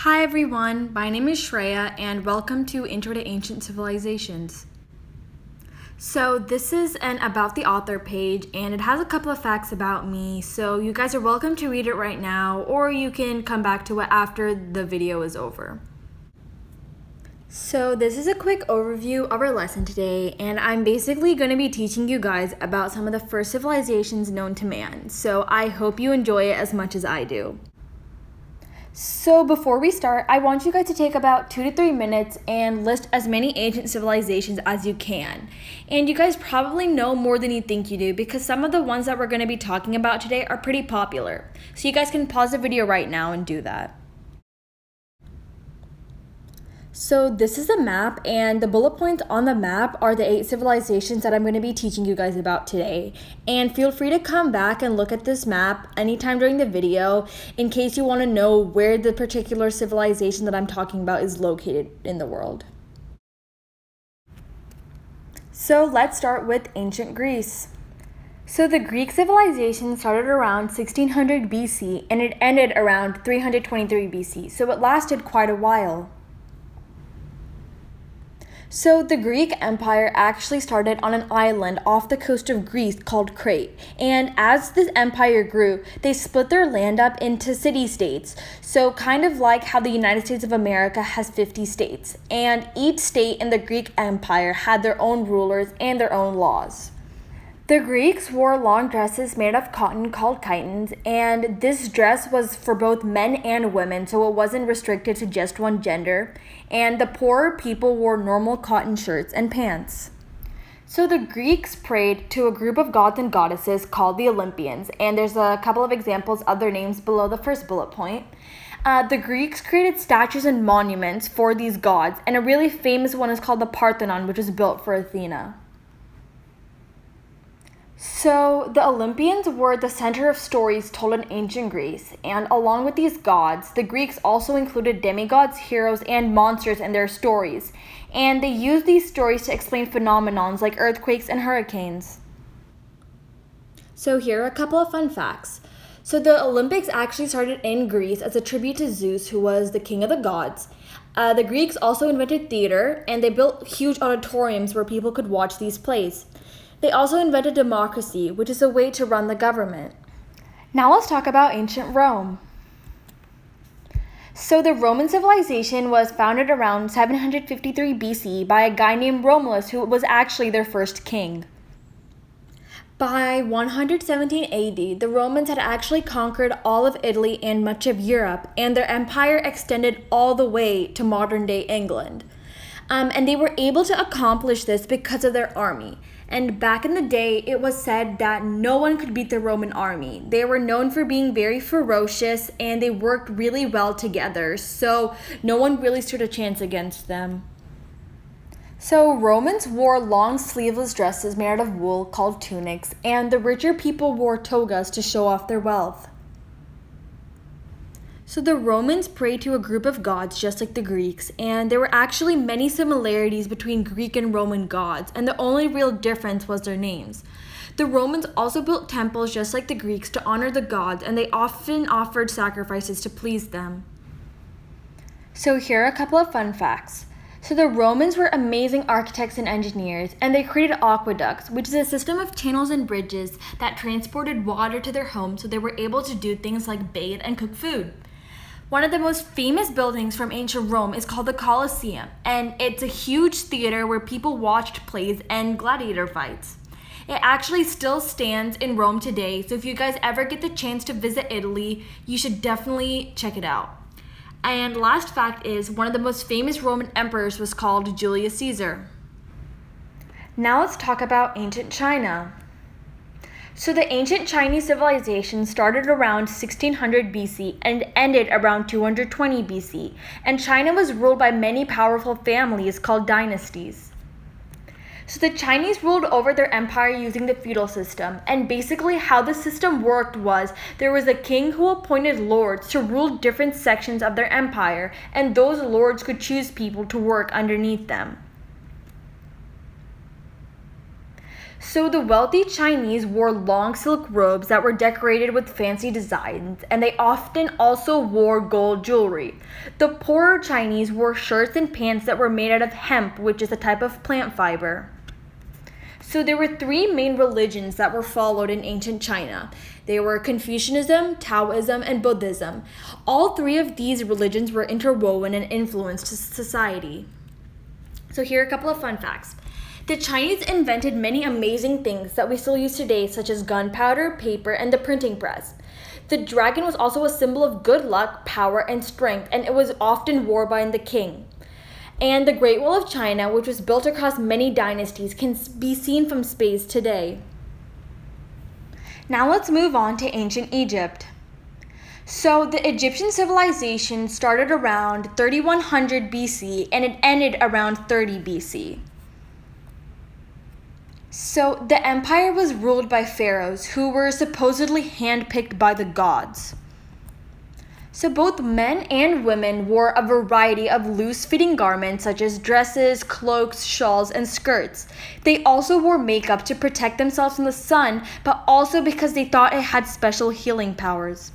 Hi everyone, my name is Shreya and welcome to Intro to Ancient Civilizations. So this is an About the Author page and it has a couple of facts about me, so you guys are welcome to read it right now or you can come back to it after the video is over. So this is a quick overview of our lesson today, and I'm basically going to be teaching you guys about some of the first civilizations known to man, so I hope you enjoy it as much as I do. So before we start, I want you guys to take about 2 to 3 minutes and list as many ancient civilizations as you can. And you guys probably know more than you think you do because some of the ones that we're going to be talking about today are pretty popular. So you guys can pause the video right now and do that. So this is a map, and the bullet points on the map are the 8 civilizations that I'm going to be teaching you guys about today. And feel free to come back and look at this map anytime during the video in case you want to know where the particular civilization that I'm talking about is located in the world. So let's start with ancient Greece. So the Greek civilization started around 1600 BC and it ended around 323 BC, so it lasted quite a while. So the Greek Empire actually started on an island off the coast of Greece called Crete. And as this empire grew, they split their land up into city-states. So kind of like how the United States of America has 50 states. And each state in the Greek Empire had their own rulers and their own laws. The Greeks wore long dresses made of cotton called chitons, and this dress was for both men and women, so it wasn't restricted to just one gender. And the poorer people wore normal cotton shirts and pants. So the Greeks prayed to a group of gods and goddesses called the Olympians, and there's a couple of examples of their names below the first bullet point. The Greeks created statues and monuments for these gods, and a really famous one is called the Parthenon, which was built for Athena. So the Olympians were the center of stories told in ancient Greece, and along with these gods, the Greeks also included demigods, heroes, and monsters in their stories, and they used these stories to explain phenomenons like earthquakes and hurricanes. So here are a couple of fun facts. So the Olympics actually started in Greece as a tribute to Zeus, who was the king of the gods. The Greeks also invented theater, and they built huge auditoriums where people could watch these plays. They also invented democracy, which is a way to run the government. Now let's talk about ancient Rome. So the Roman civilization was founded around 753 BC by a guy named Romulus, who was actually their first king. By 117 AD, the Romans had actually conquered all of Italy and much of Europe, and their empire extended all the way to modern-day England. And they were able to accomplish this because of their army. And back in the day, it was said that no one could beat the Roman army. They were known for being very ferocious and they worked really well together, so no one really stood a chance against them. So Romans wore long sleeveless dresses made out of wool called tunics, and the richer people wore togas to show off their wealth. So the Romans prayed to a group of gods just like the Greeks, and there were actually many similarities between Greek and Roman gods, and the only real difference was their names. The Romans also built temples just like the Greeks to honor the gods, and they often offered sacrifices to please them. So here are a couple of fun facts. So the Romans were amazing architects and engineers, and they created aqueducts, which is a system of channels and bridges that transported water to their homes so they were able to do things like bathe and cook food. One of the most famous buildings from ancient Rome is called the Colosseum, and it's a huge theater where people watched plays and gladiator fights. It actually still stands in Rome today, so if you guys ever get the chance to visit Italy, you should definitely check it out. And last fact is, one of the most famous Roman emperors was called Julius Caesar. Now let's talk about ancient China. So the ancient Chinese civilization started around 1600 BC and ended around 220 BC, and China was ruled by many powerful families called dynasties. So the Chinese ruled over their empire using the feudal system, and basically how the system worked was there was a king who appointed lords to rule different sections of their empire, and those lords could choose people to work underneath them. So the wealthy Chinese wore long silk robes that were decorated with fancy designs, and they often also wore gold jewelry. The poorer Chinese wore shirts and pants that were made out of hemp, which is a type of plant fiber. So there were three main religions that were followed in ancient China. They were Confucianism, Taoism, and Buddhism. All three of these religions were interwoven and influenced society. So here are a couple of fun facts. The Chinese invented many amazing things that we still use today, such as gunpowder, paper, and the printing press. The dragon was also a symbol of good luck, power, and strength, and it was often worn by the king. And the Great Wall of China, which was built across many dynasties, can be seen from space today. Now let's move on to ancient Egypt. So the Egyptian civilization started around 3100 BC and it ended around 30 BC. So the empire was ruled by pharaohs who were supposedly handpicked by the gods. So both men and women wore a variety of loose-fitting garments such as dresses, cloaks, shawls, and skirts. They also wore makeup to protect themselves from the sun, but also because they thought it had special healing powers.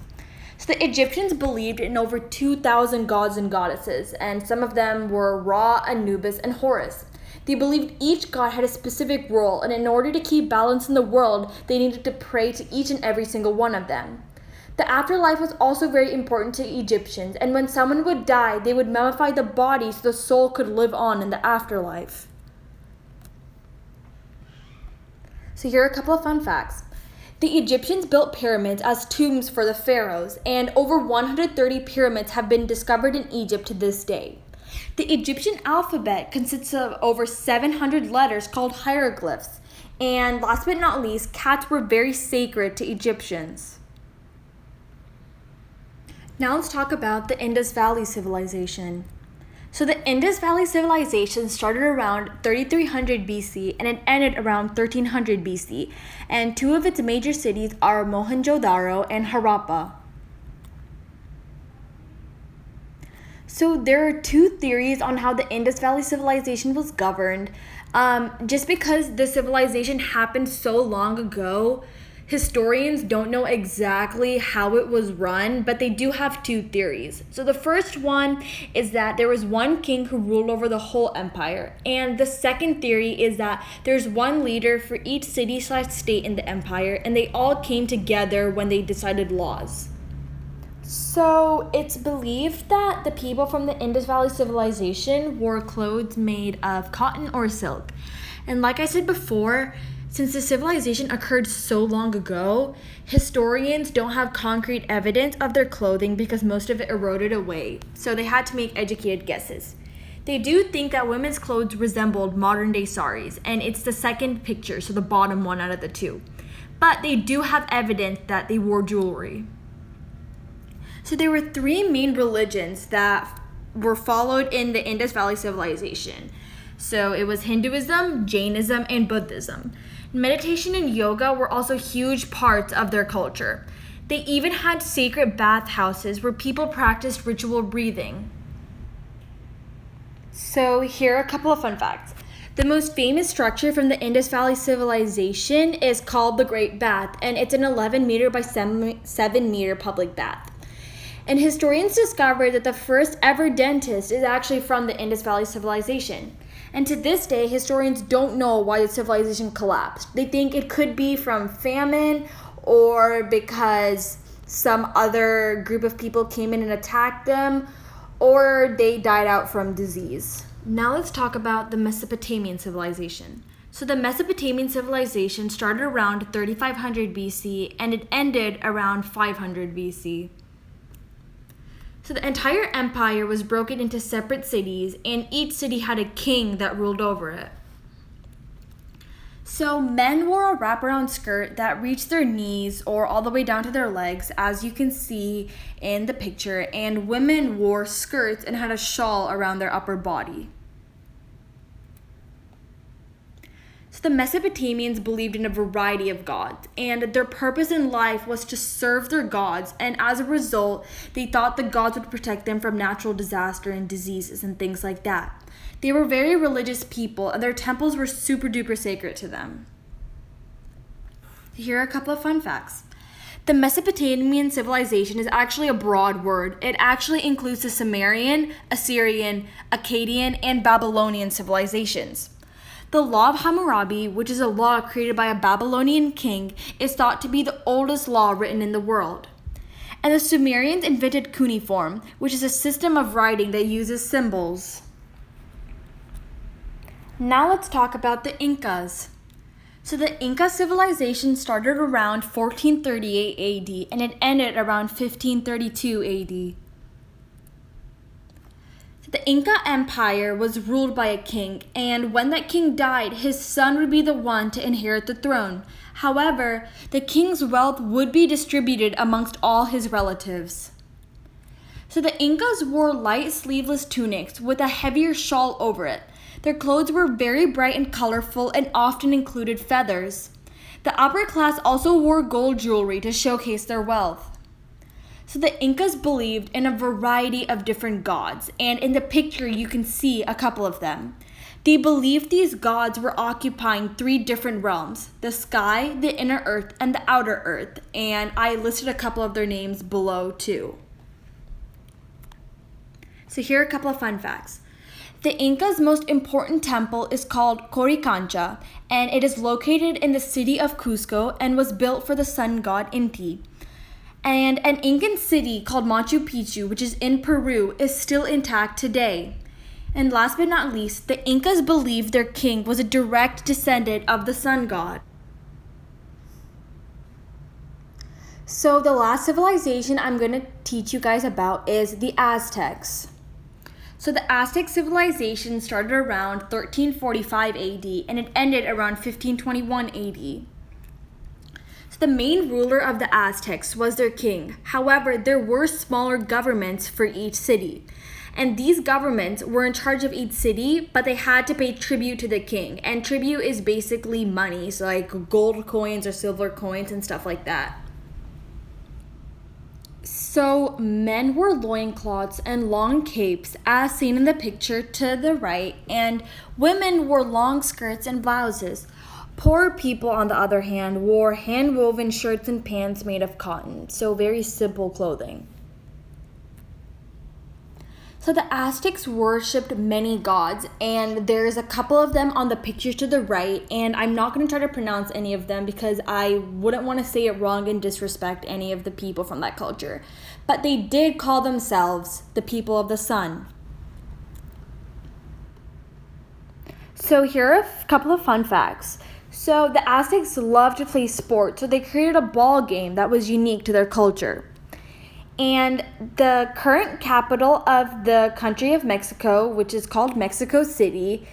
So the Egyptians believed in over 2,000 gods and goddesses, and some of them were Ra, Anubis, and Horus. They believed each god had a specific role, and in order to keep balance in the world, they needed to pray to each and every single one of them. The afterlife was also very important to Egyptians, and when someone would die, they would mummify the body so the soul could live on in the afterlife. So here are a couple of fun facts. The Egyptians built pyramids as tombs for the pharaohs, and over 130 pyramids have been discovered in Egypt to this day. The Egyptian alphabet consists of over 700 letters called hieroglyphs, and last but not least, cats were very sacred to Egyptians. Now let's talk about the Indus Valley Civilization. So the Indus Valley Civilization started around 3300 BC and it ended around 1300 BC, and two of its major cities are Mohenjo-daro and Harappa. So there are two theories on how the Indus Valley Civilization was governed. Just because the civilization happened so long ago, historians don't know exactly how it was run, but they do have two theories. So the first one is that there was one king who ruled over the whole empire. And the second theory is that there's one leader for each city/state in the empire, and they all came together when they decided laws. So it's believed that the people from the Indus Valley Civilization wore clothes made of cotton or silk. And like I said before, since the civilization occurred so long ago, historians don't have concrete evidence of their clothing because most of it eroded away, so they had to make educated guesses. They do think that women's clothes resembled modern-day saris, and it's the second picture, so the bottom one out of the two. But they do have evidence that they wore jewelry. So there were three main religions that were followed in the Indus Valley Civilization. So it was Hinduism, Jainism, and Buddhism. Meditation and yoga were also huge parts of their culture. They even had sacred bathhouses where people practiced ritual breathing. So here are a couple of fun facts. The most famous structure from the Indus Valley Civilization is called the Great Bath, and it's an 11 meter by 7 meter public bath. And historians discovered that the first ever dentist is actually from the Indus Valley Civilization. And to this day, historians don't know why the civilization collapsed. They think it could be from famine or because some other group of people came in and attacked them, or they died out from disease. Now let's talk about the Mesopotamian Civilization. So the Mesopotamian Civilization started around 3500 BC and it ended around 500 BC. So the entire empire was broken into separate cities, and each city had a king that ruled over it. So men wore a wraparound skirt that reached their knees or all the way down to their legs, as you can see in the picture, and women wore skirts and had a shawl around their upper body. So the Mesopotamians believed in a variety of gods, and their purpose in life was to serve their gods, and as a result, they thought the gods would protect them from natural disaster and diseases and things like that. They were very religious people, and their temples were super duper sacred to them. Here are a couple of fun facts. The Mesopotamian Civilization is actually a broad word. It actually includes the Sumerian, Assyrian, Akkadian, and Babylonian civilizations. The Law of Hammurabi, which is a law created by a Babylonian king, is thought to be the oldest law written in the world. And the Sumerians invented cuneiform, which is a system of writing that uses symbols. Now let's talk about the Incas. So the Inca Civilization started around 1438 AD and it ended around 1532 AD. So the Inca Empire was ruled by a king, and when that king died, his son would be the one to inherit the throne. However, the king's wealth would be distributed amongst all his relatives. So the Incas wore light sleeveless tunics with a heavier shawl over it. Their clothes were very bright and colorful and often included feathers. The upper class also wore gold jewelry to showcase their wealth. So the Incas believed in a variety of different gods, and in the picture you can see a couple of them. They believed these gods were occupying 3 different realms: the sky, the inner earth, and the outer earth, and I listed a couple of their names below too. So here are a couple of fun facts. The Incas' most important temple is called Coricancha, and it is located in the city of Cusco and was built for the sun god Inti. And an Incan city called Machu Picchu, which is in Peru, is still intact today. And last but not least, the Incas believed their king was a direct descendant of the sun god. So the last civilization I'm going to teach you guys about is the Aztecs. So the Aztec Civilization started around 1345 AD and it ended around 1521 AD. So the main ruler of the Aztecs was their king. However, there were smaller governments for each city. And these governments were in charge of each city, but they had to pay tribute to the king. And tribute is basically money, so like gold coins or silver coins and stuff like that. So men wore loincloths and long capes as seen in the picture to the right, and women wore long skirts and blouses. Poor people, on the other hand, wore hand-woven shirts and pants made of cotton, so very simple clothing. So the Aztecs worshipped many gods, and there's a couple of them on the picture to the right, and I'm not going to try to pronounce any of them because I wouldn't want to say it wrong and disrespect any of the people from that culture. But they did call themselves the people of the sun. So here are a couple of fun facts. So the Aztecs loved to play sports, so they created a ball game that was unique to their culture. And the current capital of the country of Mexico, which is called Mexico City,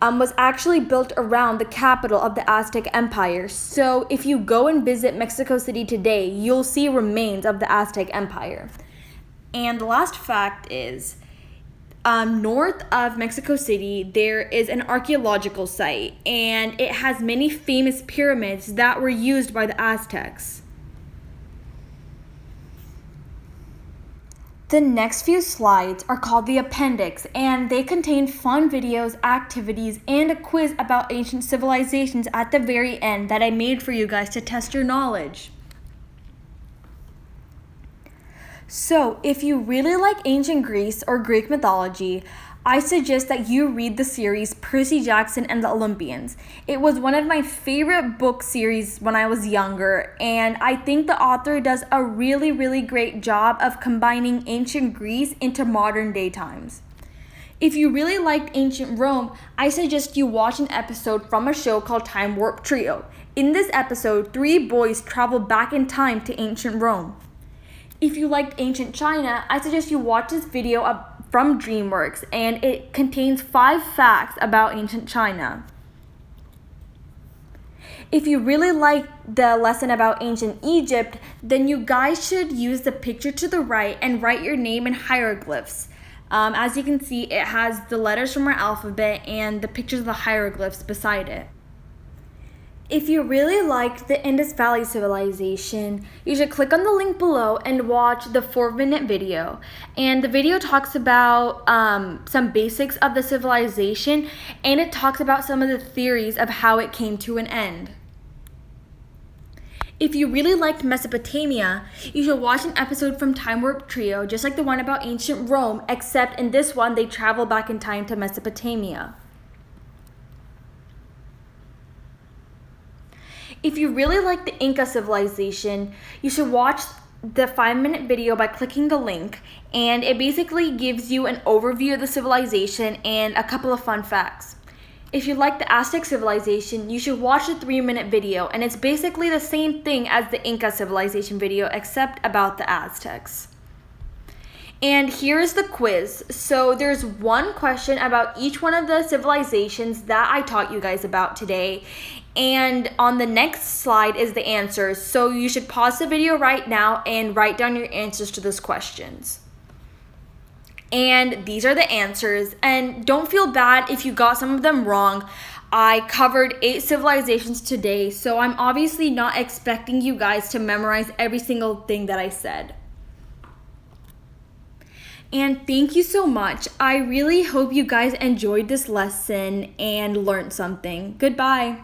was actually built around the capital of the Aztec Empire. So if you go and visit Mexico City today, you'll see remains of the Aztec Empire. And the last fact is, north of Mexico City, there is an archaeological site, and it has many famous pyramids that were used by the Aztecs. The next few slides are called the Appendix, and they contain fun videos, activities, and a quiz about ancient civilizations at the very end that I made for you guys to test your knowledge. So, if you really like ancient Greece or Greek mythology, I suggest that you read the series Percy Jackson and the Olympians. It was one of my favorite book series when I was younger, and I think the author does a really, really great job of combining ancient Greece into modern day times. If you really liked ancient Rome, I suggest you watch an episode from a show called Time Warp Trio. In this episode, 3 boys travel back in time to ancient Rome. If you liked ancient China, I suggest you watch this video from DreamWorks, and it contains 5 facts about ancient China. If you really like the lesson about ancient Egypt, then you guys should use the picture to the right and write your name in hieroglyphs. As you can see, it has the letters from our alphabet and the pictures of the hieroglyphs beside it. If you really liked the Indus Valley Civilization, you should click on the link below and watch the 4-minute video. And the video talks about some basics of the civilization, and it talks about some of the theories of how it came to an end. If you really liked Mesopotamia, you should watch an episode from Time Warp Trio, just like the one about ancient Rome, except in this one they travel back in time to Mesopotamia. If you really like the Inca Civilization, you should watch the 5-minute video by clicking the link, and it basically gives you an overview of the civilization and a couple of fun facts. If you like the Aztec Civilization, you should watch the 3-minute video, and it's basically the same thing as the Inca Civilization video except about the Aztecs. And here's the quiz. So there's one question about each one of the civilizations that I taught you guys about today. And on the next slide is the answers. So you should pause the video right now and write down your answers to those questions. And these are the answers. And don't feel bad if you got some of them wrong. I covered 8 civilizations today, so I'm obviously not expecting you guys to memorize every single thing that I said. And thank you so much. I really hope you guys enjoyed this lesson and learned something. Goodbye.